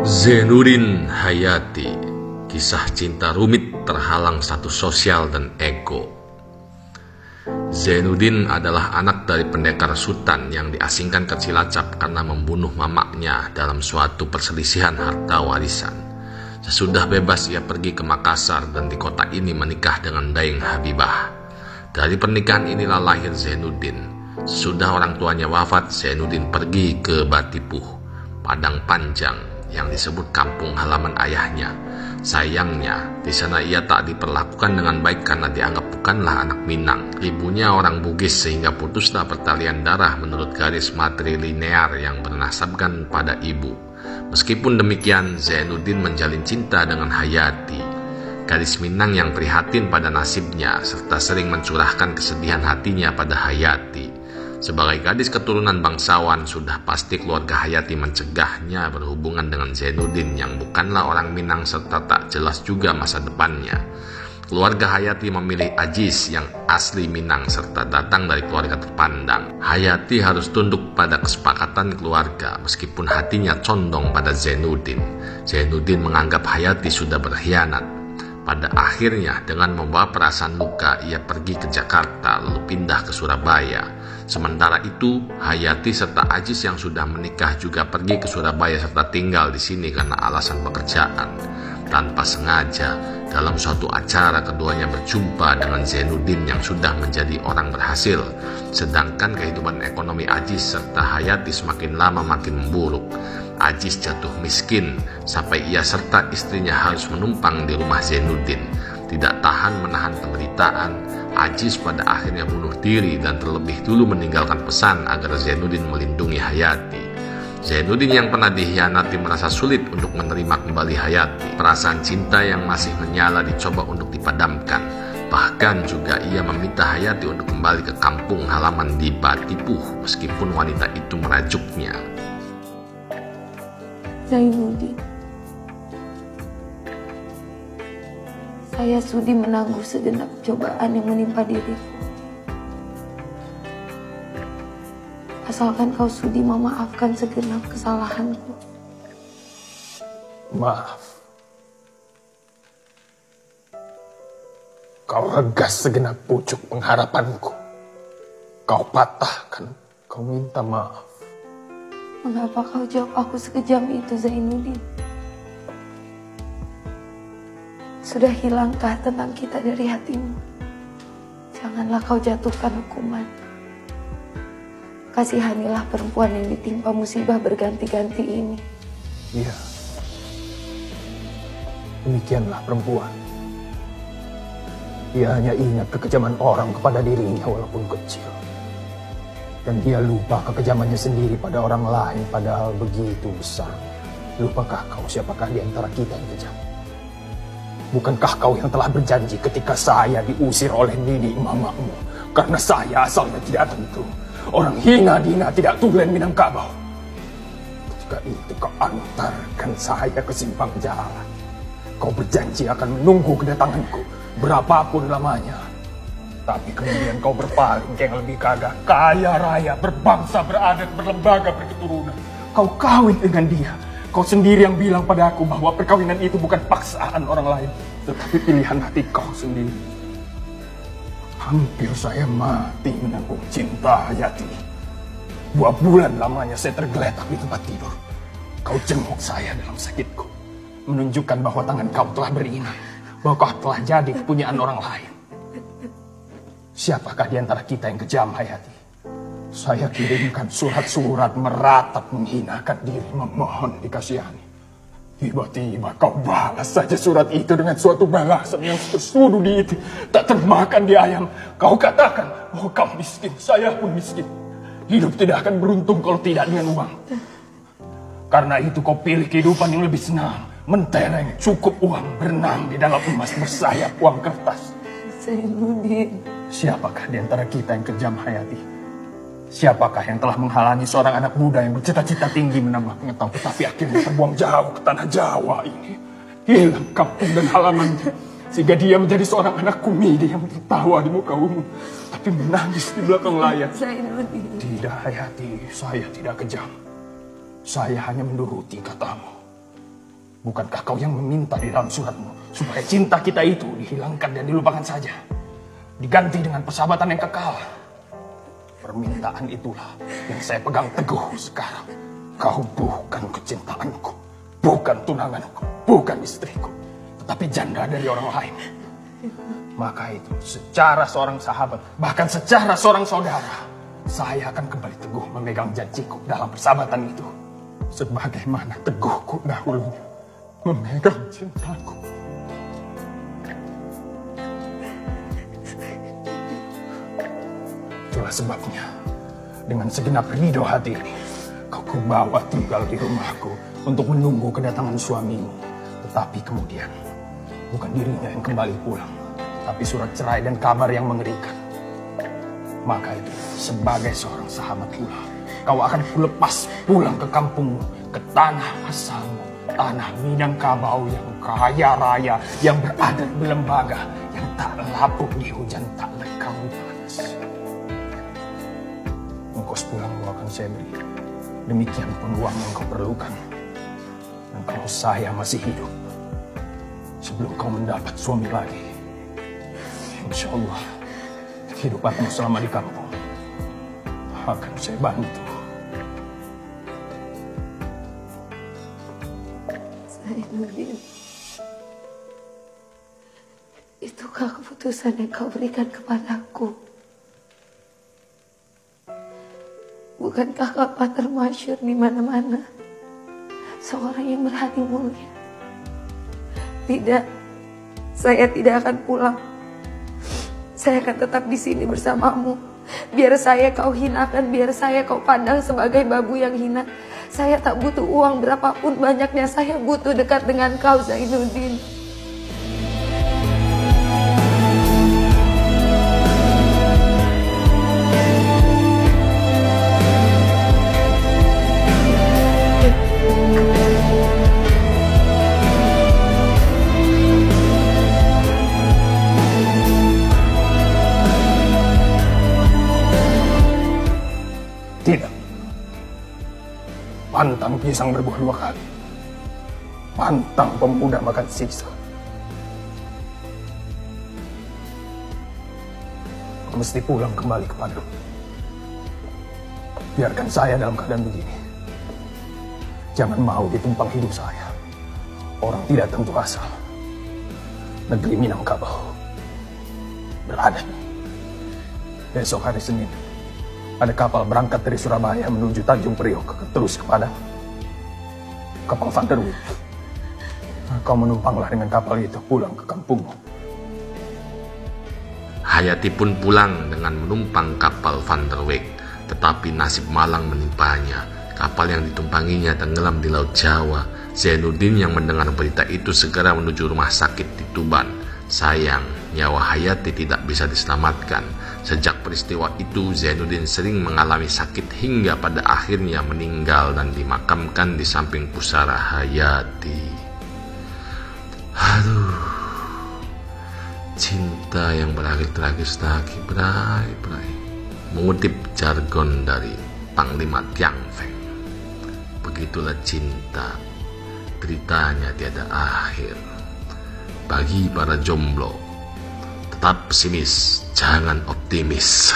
Zainuddin Hayati, kisah cinta rumit terhalang status sosial dan ego. Zainuddin adalah anak dari pendekar Sultan yang diasingkan ke Cilacap karena membunuh mamaknya dalam suatu perselisihan harta warisan. Sesudah bebas ia pergi ke Makassar dan di kota ini menikah dengan Daeng Habibah. Dari pernikahan inilah lahir Zainuddin. Sesudah orang tuanya wafat, Zainuddin pergi ke Batipuh, Padang Panjang, yang disebut kampung halaman ayahnya. Sayangnya, di sana ia tak diperlakukan dengan baik karena dianggap bukanlah anak Minang. Ibunya orang Bugis sehingga putuslah pertalian darah menurut garis matrilinear yang bernasabkan pada ibu. Meskipun demikian, Zainuddin menjalin cinta dengan Hayati, gadis Minang yang prihatin pada nasibnya serta sering mencurahkan kesedihan hatinya pada Hayati. Sebagai gadis keturunan bangsawan, sudah pasti keluarga Hayati mencegahnya berhubungan dengan Zainuddin yang bukanlah orang Minang serta tak jelas juga masa depannya. Keluarga Hayati memilih Ajis yang asli Minang serta datang dari keluarga terpandang. Hayati harus tunduk pada kesepakatan keluarga meskipun hatinya condong pada Zainuddin. Zainuddin menganggap Hayati sudah berkhianat. Pada akhirnya dengan membawa perasaan luka ia pergi ke Jakarta lalu pindah ke Surabaya. Sementara itu Hayati serta Ajis yang sudah menikah juga pergi ke Surabaya serta tinggal di sini karena alasan pekerjaan. Tanpa sengaja dalam suatu acara keduanya berjumpa dengan Zainuddin yang sudah menjadi orang berhasil. Sedangkan kehidupan ekonomi Ajis serta Hayati semakin lama makin memburuk. Ajis jatuh miskin sampai ia serta istrinya harus menumpang di rumah Zainuddin. Tidak tahan menahan penderitaan, Ajis pada akhirnya bunuh diri dan terlebih dulu meninggalkan pesan agar Zainuddin melindungi Hayati. Zainuddin yang pernah dikhianati merasa sulit untuk menerima kembali Hayati. Perasaan cinta yang masih menyala dicoba untuk dipadamkan. Bahkan juga ia meminta Hayati untuk kembali ke kampung halaman di Batipuh meskipun wanita itu merajuknya. Zainuddin, saya sudi menangguh segenap cobaan yang menimpa diriku. Asalkan kau sudi memaafkan segenap kesalahanku. Maaf. Kau regas segenap pucuk pengharapanku. Kau patahkan, kau minta maaf. Mengapa kau jawab aku sekejam itu, Zainuddin? Sudah hilangkah tentang kita dari hatimu? Janganlah kau jatuhkan hukuman. Kasihanilah perempuan yang ditimpa musibah berganti-ganti ini. Iya. Demikianlah perempuan. Dia hanya ingat kekejaman orang kepada dirinya walaupun kecil. Dan dia lupa kekejamannya sendiri pada orang lain padahal begitu besar. Lupakah kau siapakah di antara kita yang kejam? Bukankah kau yang telah berjanji ketika saya diusir oleh nini mamamu? Karena saya asalnya tidak tentu. Orang hina dina tidak tulen Minangkabau. Ketika itu kau antarkan saya ke simpang jalan. Kau berjanji akan menunggu kedatanganku berapapun lamanya. Tapi kemudian kau berpaling ke yang lebih kagak, kaya raya, berbangsa, beradat, berlembaga, berketurunan. Kau kawin dengan dia. Kau sendiri yang bilang pada aku bahwa perkawinan itu bukan paksaan orang lain, tetapi pilihan hati kau sendiri. Hampir saya mati menanggung cinta Hayati. 2 bulan lamanya saya tergeletak di tempat tidur. Kau jenguk saya dalam sakitku, menunjukkan bahwa tangan kau telah beringat, bahwa kau telah jadi kepunyaan orang lain. Siapakah di antara kita yang kejam, Hayati? Saya kirimkan surat-surat meratap menghinakan diri, memohon dikasihani. Tiba-tiba kau balas saja surat itu dengan suatu balasan yang tersudu di itu, tak termakan di ayam. Kau katakan bahwa kau miskin, saya pun miskin. Hidup tidak akan beruntung kalau tidak dengan uang. Karena itu kau pilih kehidupan yang lebih senang, mentereng, cukup uang, berenang di dalam emas bersayap uang kertas. Zainuddin, siapakah di antara kita yang kejam, Hayati? Siapakah yang telah menghalangi seorang anak muda yang bercita-cita tinggi menambah pengetahuan, tetapi akhirnya terbuang jauh ke tanah Jawa ini? Hilang kampung dan halamannya, sehingga dia menjadi seorang anak kumidi yang tertawa di muka umum, tapi menangis di belakang layar. Zainuddin. Tidak, Hayati, saya tidak kejam. Saya hanya menuruti katamu. Bukankah kau yang meminta di dalam suratmu supaya cinta kita itu dihilangkan dan dilupakan saja, diganti dengan persahabatan yang kekal? Permintaan itulah yang saya pegang teguh sekarang. Kau bukan kecintaanku, bukan tunanganku, bukan istriku, tetapi janda dari orang lain. Maka itu, secara seorang sahabat, bahkan secara seorang saudara, saya akan kembali teguh memegang janjiku dalam persahabatan itu, sebagaimana teguhku dahulunya memegang cintaku. Itulah sebabnya, dengan segenap ridho hati ini, kau kubawa tinggal di rumahku untuk menunggu kedatangan suamimu. Tetapi kemudian, bukan dirinya yang kembali pulang, tapi surat cerai dan kabar yang mengerikan. Maka itu, sebagai seorang sahabat pula, kau akan kulepas pulang ke kampungmu, ke tanah asalmu, tanah Minangkabau yang kaya raya, yang beradat berlembaga, yang tak lapuk di hujan, tak lekang di panas. Ongkos pulangmu akan saya beri, demikian pun uang yang kau perlukan. Dan kalau saya masih hidup, sebelum kau mendapat suami lagi, insya Allah, kehidupanmu selama di kampung akan saya bantu. Zainuddin, itukah keputusan yang kau berikan kepadaku? Bukankah kau termasyhur di mana-mana, seorang yang berhati mulia? Tidak, saya tidak akan pulang. Saya akan tetap di sini bersamamu. Biar saya kau hinakan, biar saya kau pandang sebagai babu yang hina. Saya tak butuh uang berapapun banyaknya, saya butuh dekat dengan kau, Zainuddin. Tidak. Pantang pisang berbuah 2 kali. Pantang pemuda makan sisa. Kau mesti pulang kembali kepadamu. Biarkan saya dalam keadaan begini. Jangan mau ditumpang hidup saya. Orang tidak tentu asal. Negeri Minangkabau beradat. Besok hari Senin, ada kapal berangkat dari Surabaya menuju Tanjung Priok terus kepada kapal Van der Wijk. Kau menumpanglah dengan kapal itu pulang ke kampungmu. Hayati pun pulang dengan menumpang kapal Van der Wijk, tetapi nasib malang menimpanya. Kapal yang ditumpanginya tenggelam di Laut Jawa. Zainuddin yang mendengar berita itu segera menuju rumah sakit di Tuban. Sayang, nyawa Hayati tidak bisa diselamatkan. Sejak peristiwa itu, Zainuddin sering mengalami sakit hingga pada akhirnya meninggal dan dimakamkan di samping pusara Hayati. Aduh, cinta yang berakhir tragis lagi, berai. Mengutip jargon dari Panglima Tiang Feng. Begitulah cinta, deritanya tiada akhir. Bagi para jomblo, tetap pesimis, jangan optimis.